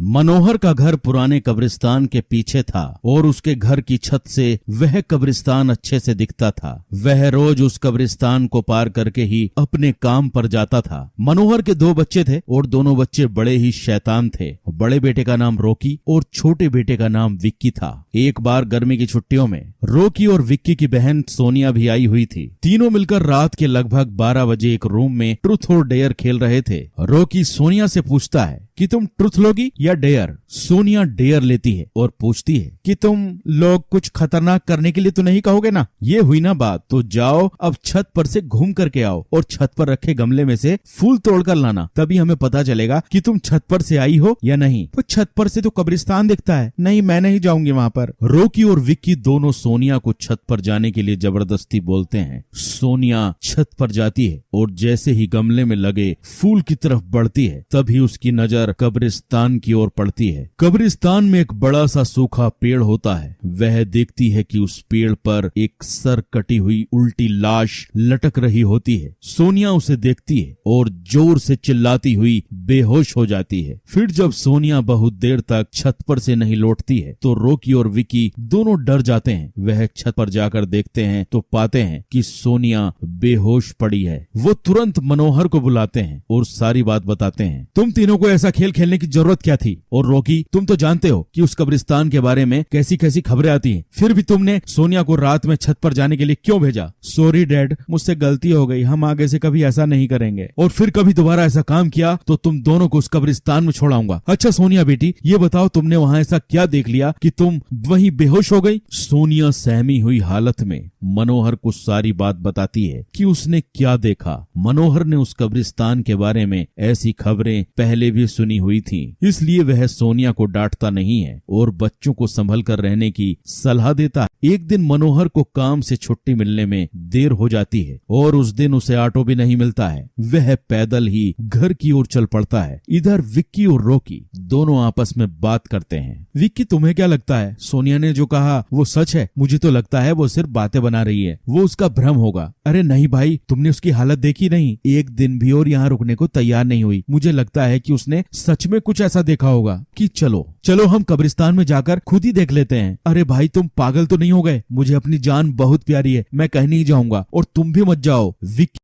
मनोहर का घर पुराने कब्रिस्तान के पीछे था और उसके घर की छत से वह कब्रिस्तान अच्छे से दिखता था। वह रोज उस कब्रिस्तान को पार करके ही अपने काम पर जाता था। मनोहर के 2 बच्चे थे और दोनों बच्चे बड़े ही शैतान थे। बड़े बेटे का नाम रॉकी और छोटे बेटे का नाम विक्की था। एक बार गर्मी की छुट्टियों में रॉकी और विक्की की बहन सोनिया भी आई हुई थी। तीनों मिलकर रात के लगभग 12 बजे एक रूम में ट्रुथ और डेयर खेल रहे थे। रॉकी सोनिया से पूछता है कि तुम ट्रुथ लोगी या डेयर। सोनिया डेयर लेती है और पूछती है कि तुम लोग कुछ खतरनाक करने के लिए तो नहीं कहोगे ना। ये हुई ना बात, तो जाओ अब छत पर से घूम करके आओ और छत पर रखे गमले में से फूल तोड़कर लाना, तभी हमें पता चलेगा कि तुम छत पर से आई हो या नहीं। तो छत पर से तो कब्रिस्तान दिखता है। नहीं, मैं नहीं जाऊंगी वहां पर। रॉकी और विक्की दोनों सोनिया को छत पर जाने के लिए जबरदस्ती बोलते हैं। सोनिया छत पर जाती है और जैसे ही गमले में लगे फूल की तरफ बढ़ती है तभी उसकी नजर कब्रिस्तान की ओर पड़ती है। कब्रिस्तान में एक बड़ा सा सूखा पेड़ होता है। वह देखती है कि उस पेड़ पर एक सर कटी हुई उल्टी लाश लटक रही होती है। सोनिया उसे देखती है और जोर से चिल्लाती हुई बेहोश हो जाती है। फिर जब सोनिया बहुत देर तक छत पर से नहीं लौटती है तो रॉकी और विक्की दोनों डर जाते हैं। वह छत पर जाकर देखते हैं तो पाते हैं कि सोनिया बेहोश पड़ी है। वो तुरंत मनोहर को बुलाते हैं और सारी बात बताते हैं। तुम तीनों को ऐसा खेल खेलने की जरूरत क्या थी? और रॉकी, तुम तो जानते हो कि उस कब्रिस्तान के बारे में कैसी कैसी खबरें आती हैं, फिर भी तुमने सोनिया को रात में छत पर जाने के लिए क्यों भेजा? सॉरी डैड, मुझसे गलती हो गई। हम आगे से कभी ऐसा नहीं करेंगे और फिर कभी दोबारा ऐसा काम किया तो तुम दोनों को उस कब्रिस्तान में छोड़ाऊंगा। अच्छा सोनिया बेटी, ये बताओ तुमने वहाँ ऐसा क्या देख लिया कि तुम वहीं बेहोश हो गई? सोनिया सहमी हुई हालत में मनोहर को सारी बात बताती है कि उसने क्या देखा। मनोहर ने उस कब्रिस्तान के बारे में ऐसी खबरें पहले भी सुनी हुई थी, इसलिए वह सोनिया को डांटता नहीं है और बच्चों को संभल कर रहने की सलाह देता है। एक दिन मनोहर को काम से छुट्टी मिलने में देर हो जाती है और उस दिन उसे ऑटो भी नहीं मिलता है। वह पैदल ही घर की ओर चल पड़ता है। इधर विक्की और रॉकी दोनों आपस में बात करते हैं। विक्की, तुम्हें क्या लगता है सोनिया ने जो कहा वो सच है? मुझे तो लगता है वो सिर्फ बातें बना रही है, वो उसका भ्रम होगा। अरे नहीं भाई, तुमने उसकी हालत देखी नहीं, एक दिन भी और यहाँ रुकने को तैयार नहीं हुई। मुझे लगता है कि उसने सच में कुछ ऐसा देखा होगा कि चलो हम कब्रिस्तान में जाकर खुद ही देख लेते हैं। अरे भाई, तुम पागल तो नहीं हो गए? मुझे अपनी जान बहुत प्यारी है, मैं कहीं नहीं जाऊंगा और तुम भी मत जाओ। विक्की